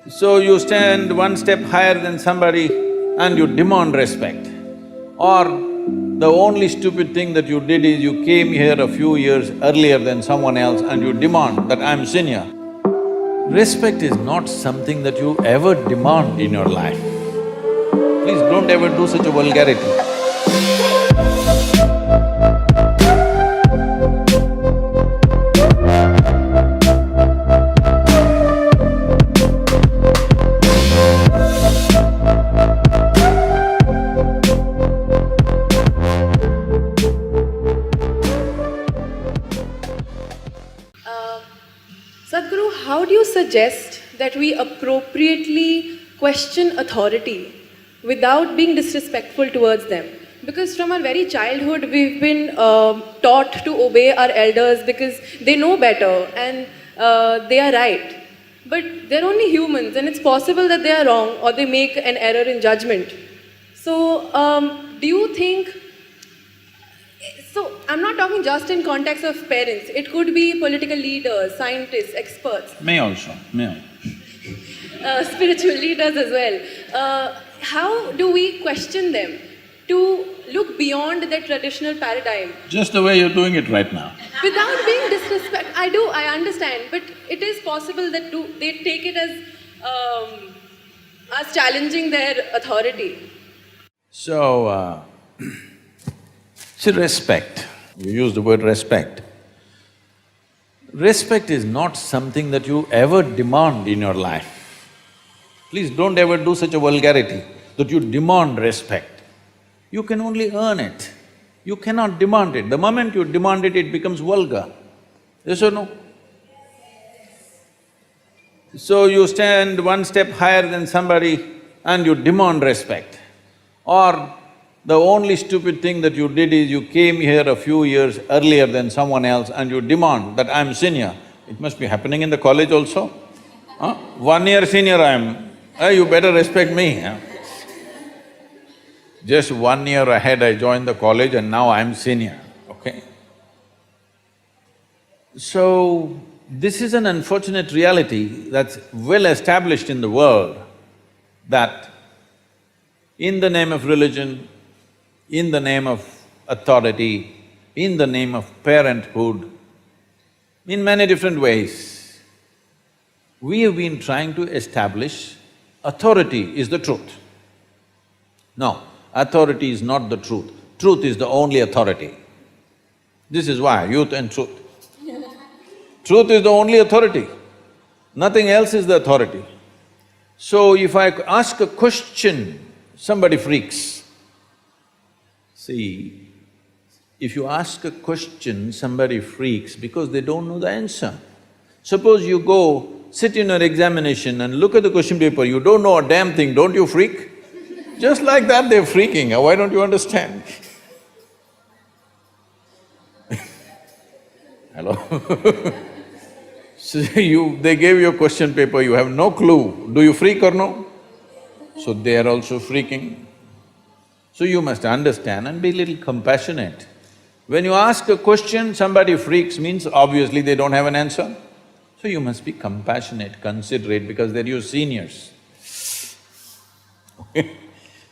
So you stand one step higher than somebody and you demand respect. Or the only stupid thing that you did is you came here a few years earlier than someone else and you demand that I'm senior. Respect is not something that you ever demand in your life. Please don't ever do such a vulgarity. Um, Sadhguru, how do you suggest that we appropriately question authority without being disrespectful towards them? Because from our very childhood, we've been taught to obey our elders because they know better and they are right. But they're only humans, and it's possible that they are wrong or they make an error in judgment. So, do you think so I'm not talking just in context of parents. It could be political leaders, scientists, experts, Me also, me also. spiritual leaders as well. How do we question them to look beyond their traditional paradigm Just the way you're doing it right now. without being disrespectful? I understand, but it is possible that they take it as challenging their authority. So, see, respect, you use the word respect. Respect is not something that you ever demand in your life. Please don't ever do such a vulgarity that you demand respect. You can only earn it. You cannot demand it. The moment you demand it, it becomes vulgar. Yes or no? So you stand one step higher than somebody and you demand respect. Or the only stupid thing that you did is you came here a few years earlier than someone else and you demand that I'm senior. It must be happening in the college also. Huh? 1 year senior I am, you better respect me. Huh? Just 1 year ahead I joined the college and now I'm senior, okay? So, this is an unfortunate reality that's well established in the world, that in the name of religion, in the name of authority, in the name of parenthood, in many different ways, we have been trying to establish authority is the truth. No, authority is not the truth. Truth is the only authority. This is why, youth and truth. Truth is the only authority. Nothing else is the authority. So if I ask a question, somebody freaks. See, if you ask a question, somebody freaks because they don't know the answer. Suppose you go, sit in your examination and look at the question paper, you don't know a damn thing, don't you freak? Just like that they're freaking, why don't you understand? Hello? So they gave you a question paper, you have no clue, do you freak or no? So they are also freaking. So you must understand and be little compassionate. When you ask a question, somebody freaks means obviously they don't have an answer. So you must be compassionate, considerate because they're your seniors.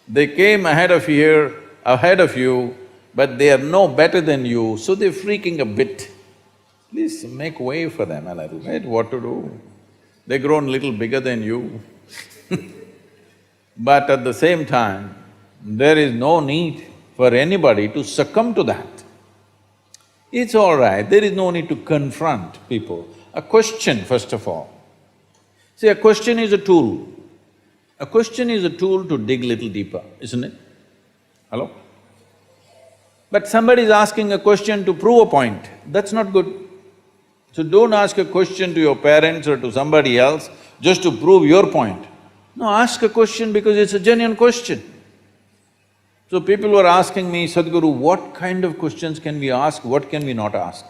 They came ahead of you, but they are no better than you, so they're freaking a bit. Please make way for them a little bit, what to do? They've grown little bigger than you. But at the same time, there is no need for anybody to succumb to that. It's all right, there is no need to confront people. A question, first of all. See, a question is a tool. A question is a tool to dig little deeper, isn't it? Hello? But somebody is asking a question to prove a point, that's not good. So don't ask a question to your parents or to somebody else just to prove your point. No, ask a question because it's a genuine question. So people were asking me, Sadhguru, what kind of questions can we ask, what can we not ask?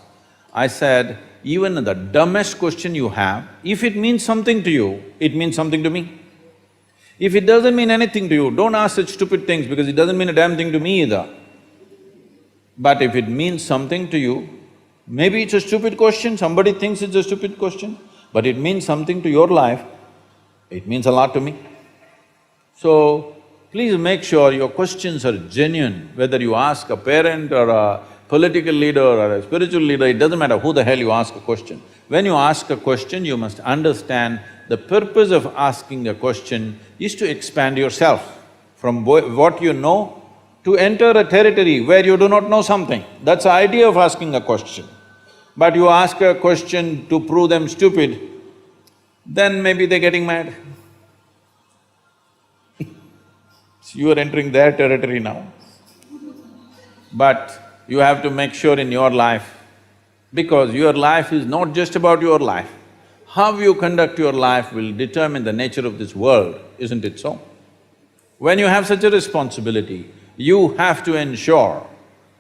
I said, even the dumbest question you have, if it means something to you, it means something to me. If it doesn't mean anything to you, don't ask such stupid things because it doesn't mean a damn thing to me either. But if it means something to you, maybe it's a stupid question, somebody thinks it's a stupid question, but it means something to your life, It means a lot to me. So, please make sure your questions are genuine, whether you ask a parent or a political leader or a spiritual leader, it doesn't matter who the hell you ask a question. When you ask a question, you must understand the purpose of asking a question is to expand yourself from what you know to enter a territory where you do not know something. That's the idea of asking a question. But you ask a question to prove them stupid, then maybe they're getting mad. You are entering their territory now. But you have to make sure in your life, because your life is not just about your life. How you conduct your life will determine the nature of this world, isn't it so? When you have such a responsibility, you have to ensure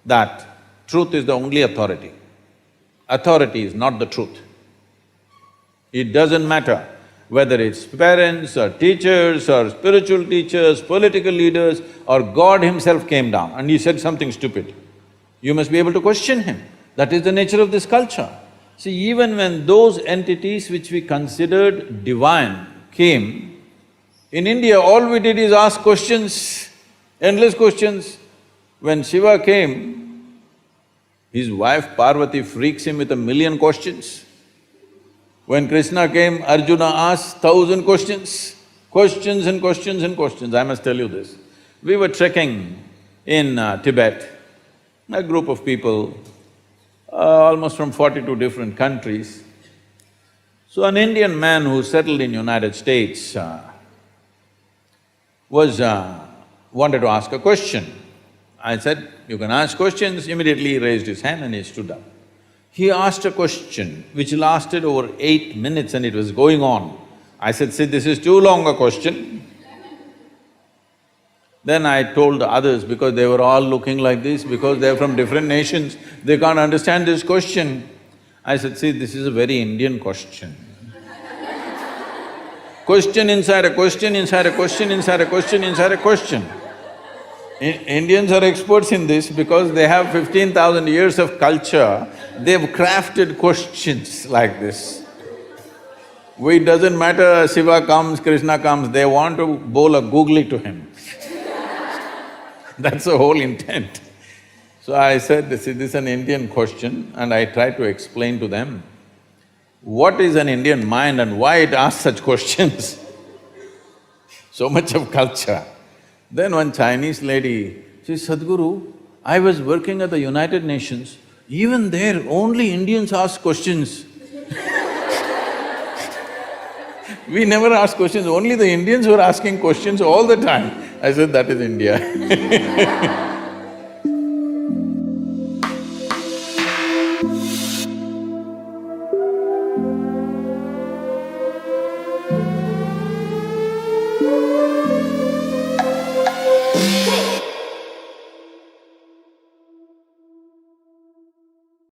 that truth is the only authority. Authority is not the truth. It doesn't matter whether it's parents or teachers or spiritual teachers, political leaders, or God himself came down and he said something stupid. You must be able to question him. That is the nature of this culture. See, even when those entities which we considered divine came, in India all we did is ask questions, endless questions. When Shiva came, his wife Parvati freaks him with 1,000,000 questions. When Krishna came, Arjuna asked 1,000 questions, questions and questions and questions. I must tell you this. We were trekking in Tibet, a group of people, almost from 42 different countries. So an Indian man who settled in United States wanted to ask a question. I said, you can ask questions. Immediately he raised his hand and he stood up. He asked a question which lasted over 8 minutes and it was going on. I said, see, this is too long a question. Then I told the others, because they were all looking like this, because they're from different nations, they can't understand this question. I said, see, this is a very Indian question. Question inside a question, inside a question, inside a question, inside a question. Indians are experts in this because they have 15,000 years of culture, they've crafted questions like this. It doesn't matter Shiva comes, Krishna comes, they want to bowl a googly to him. That's the whole intent. So I said, see, this is an Indian question, and I tried to explain to them what is an Indian mind and why it asks such questions. So much of culture. Then one Chinese lady, she said, Sadhguru, I was working at the United Nations, even there only Indians ask questions. We never ask questions, only the Indians were asking questions all the time. I said, that is India